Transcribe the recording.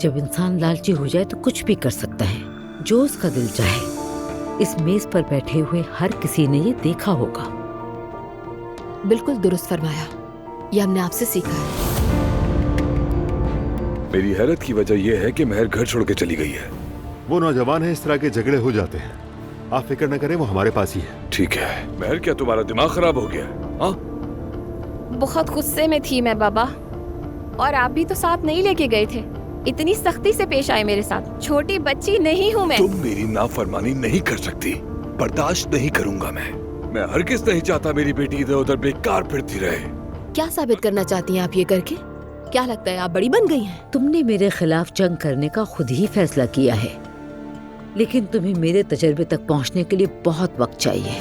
जब इंसान लालची हो जाए तो कुछ भी कर सकता है, जो उसका दिल चाहे। इस मेज पर बैठे हुए हर किसी ने ये देखा होगा। बिल्कुल दुरुस्त फरमाया, ये हमने आपसे सीखा है। मेरी हैरत की वजह यह है कि महर घर छोड़ के चली गई है। वो नौजवान है, इस तरह के झगड़े हो जाते हैं। आप फिक्र न करें, वो हमारे पास ही है। ठीक है। महर, क्या तुम्हारा दिमाग खराब हो गया? हाँ, बहुत गुस्से में थी मैं बाबा, और आप भी तो साथ नहीं लेके गए थे। इतनी सख्ती से पेश आए मेरे साथ। छोटी बच्ची नहीं हूँ मैं। तुम मेरी नाफरमानी नहीं कर सकती, बर्दाश्त नहीं करूंगा मैं हरगिज़ नहीं चाहता मेरी बेटी इधर उधर बेकार फिरती रहे। क्या साबित करना चाहती हैं आप ये करके? क्या लगता है आप बड़ी बन गई हैं? तुमने मेरे खिलाफ जंग करने का खुद ही फैसला किया है, लेकिन तुम्हें मेरे तजर्बे तक पहुंचने के लिए बहुत वक्त चाहिए।